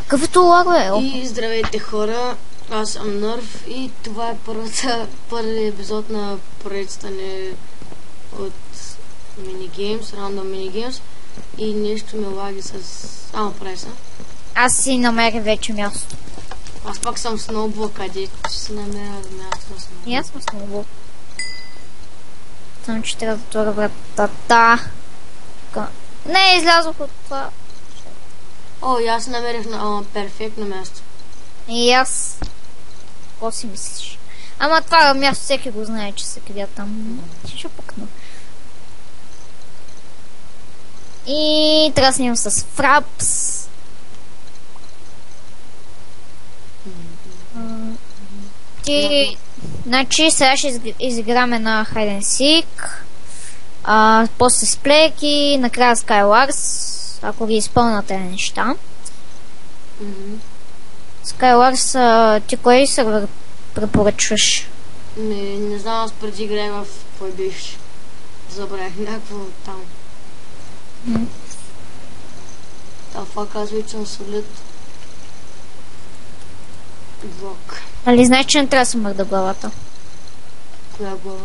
какъвто лаг, бе. И здравейте хора, аз съм Нърв и това е първи епизод на поредицата ни от Minigames, Random Minigames и нещо ме лаги с преса. Аз си намеря вече място. Аз пак съм сноубол, къде ще си намеря място на сноубол. И аз съм сноубол. Само че трябва да отворя вратата. Не, излязох от това. О, и аз намерих на перфектно място. И аз... Какво си мислиш? Ама това място всеки го знае, че се крия там. Ще пукна. И трябва да снимам с Фрапс. Значи сега ще изиграме на Hide and Seek. После Сплек и накрая Skywars, ако ги изпълнате неща. Skywars, ти кой сервер препоръчваш? Не знам, аз преди играя в кой бивш. Забравях някакво там. Фак, аз вече съм солид. Влог. Али знаеш, че не трябва да се мърда главата? Коя глава?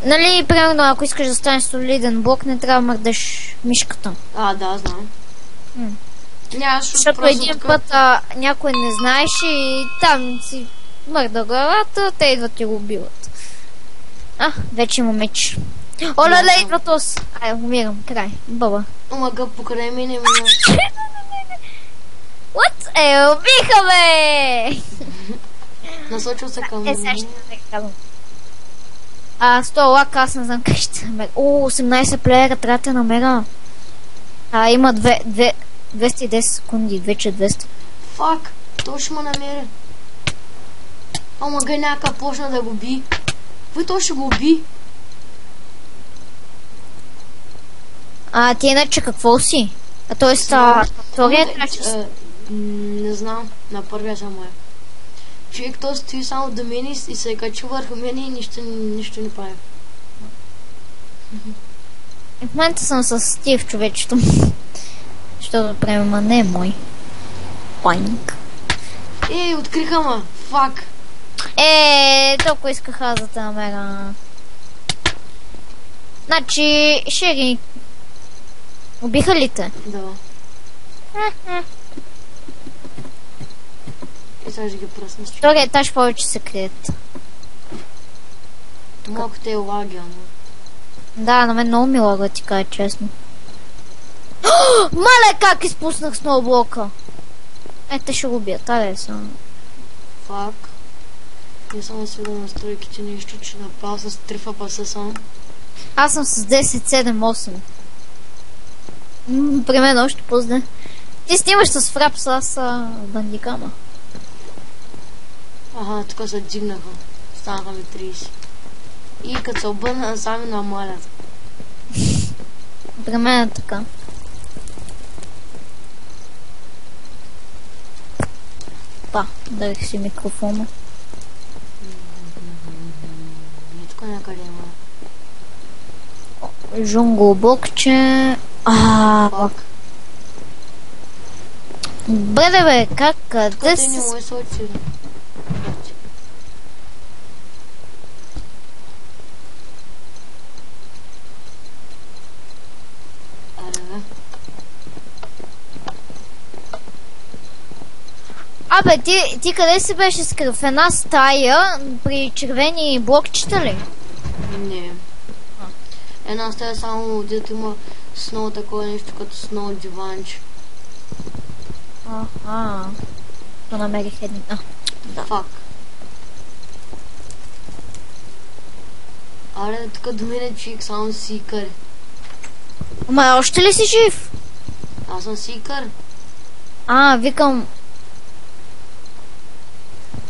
Нали, примерно, ако искаш да станеш солиден блок, не трябва да мърдаш мишката. Да, знам. Защото един път някой не знаеше и там си мърда главата, те идват и го убиват. Вече има меч. Оле, идва тос! Умирам, край, бъба. Омага, покрай мене What? Убиха ме! Насочил се към мен. Сега ще ме казвам. С този лак аз не знам как ще се намеря. 18 плеера трябва да намеря. Има 210 секунди, вече 200. Фак, то ще ме намеря. Омага, някак почна да го би. То ще го уби. Ти иначе какво си? Тоест, втория трябва. Не знам, на първия съм моя. Човек то стои само до мен и се качи върху мен и нищо не прави. В момента съм с Стив, човечето. Защото приема не е мой. Паник. Откриха ма! Фак! Толкова искаха да те намеря. Значи, ще ги... Убиха ли те? Да. И сега ще ги пръсна. Втория етаж повече се крият. Малко те лаги, ама. Да, на мен много ми лага, ти кажа честно. Мале, как изпуснах сноублока! Те ще го убият, само. Фак. Не съм свидал на стройките нищо, че направо с 3 фапаса съм. Аз съм с 10-7-8. При мен още по-зде. Ти снимаш с Фрапс, аз бандикама. Тук се дигнаха. Станаха ми 30. И като се обърна, сами намалят. При мен е така. Дарих си микрофона. Тук някъде има. Джунгл блокче. Фак. Бе, как? Къде си? Не му е сочи. Ти къде си беше скрив? В една стая при червени блокчета ли? Не. Една стая само дето има сноу такова нещо като сноу диванче. То намерих един. Фак. Тук до мене човек само сикър. Ама още ли си жив? Аз съм сикър. Викам...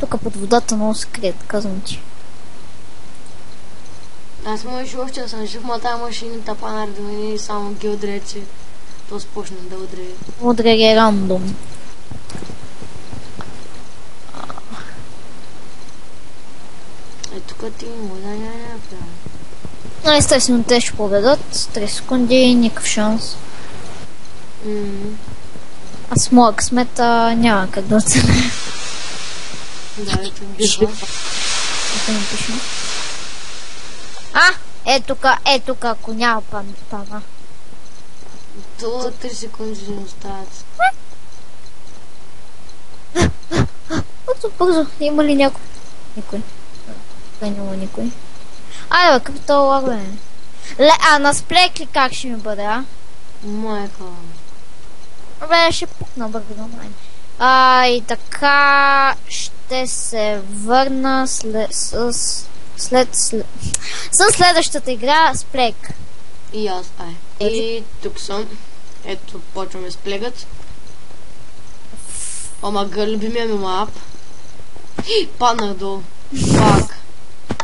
Тук под водата много се крият, казвам ти. Аз можеш още да съм жив, тая машина тапанар до мене и само ги удря, че то спочна да удря. Удря ги рандом. Тук ти му да няма. Естествено, те ще победат. 3 секунди, никакъв шанс. А с моя късмет няма как да оценя. Да, ето битва. Да ми пише. Ето тук, ако няма пана. То 3 секунди ще ни оставят. Бързо, има ли някой? Никой. Няма никой. Айде бе, капитал лаг бе. На сплек ли как ще ми бъде, а? Майка. Бе, ще пукна бързо. И така ще се върна с следващата игра с плек. И аз, И тук съм. Ето, почваме с плегът. Омага, любимия ми мап. Паднах долу. Пак.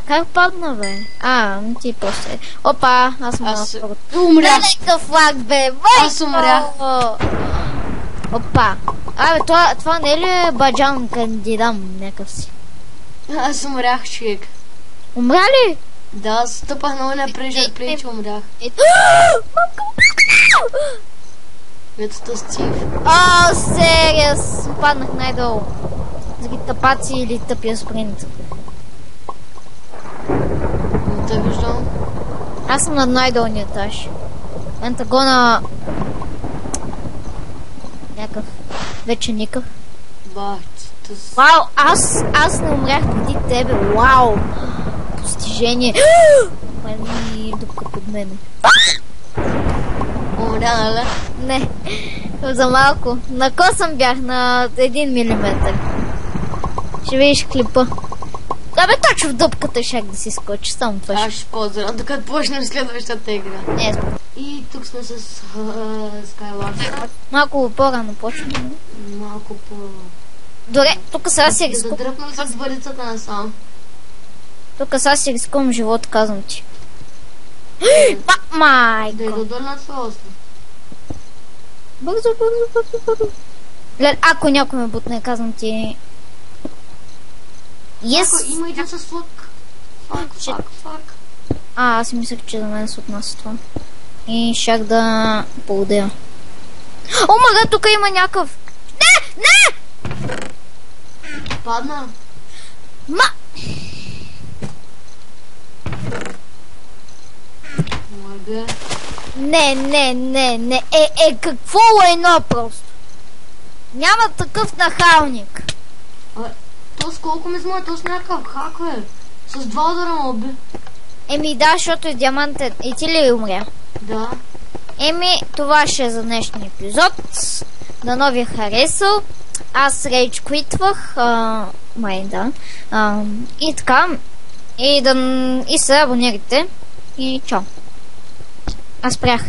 Как падна, бе? Ти после. Опа, аз съм на първото. Умрях. Какъв флаг, бе? Аз умрях. Опа. Това не е ли баджан кандидам някакъв си? Аз умрях, човек. Умря ли? Да, стъпах много напрежен, преди че умрях. Ето Стив. Сериус. Паднах най-долу. Заради тъпаци или тъпия спринт. Не те виждам. Аз съм на най-долния етаж. Ентагона... Някакъв. Вече никакъв. Вау, аз не умрях преди тебе. Вау! Постижение. Мали дупка под мене. Умря, нали? Не, за малко. На косъм бях на 1 милиметър. Ще видиш клипа. Абе, точно в дупката щях да си скочи, само това. Аз ще по-зря, докато почнем следващата игра. Не, И тук сме с Skyward. малко по-рано почваме. Малко по... Добре, тук сега си рискувам. Задръпнах с бъдицата насам. Тук сега си рискувам живот, казвам ти. Майко! Да го дърнат своя остров. Бързо. Ако някой ме бутне, казвам ти... Има един с флък. Фак. Аз си мислех, че за мен се отнася това. И щях да поудея. Мага, тук има някакъв... Не! Падна. Мога. Не. Какво е едно просто? Няма такъв нахалник. То с колко ми знае, то с някакъв хак, бе. С 2 удара ме уби. Да, защото е диамантен. И ти ли умря? Да. Това ще е за днешния епизод. Дано ви е харесал. Аз рейдж квитвах. Да. И така. И се абонирайте. И чао. Аз спрях.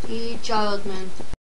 И чао от мен.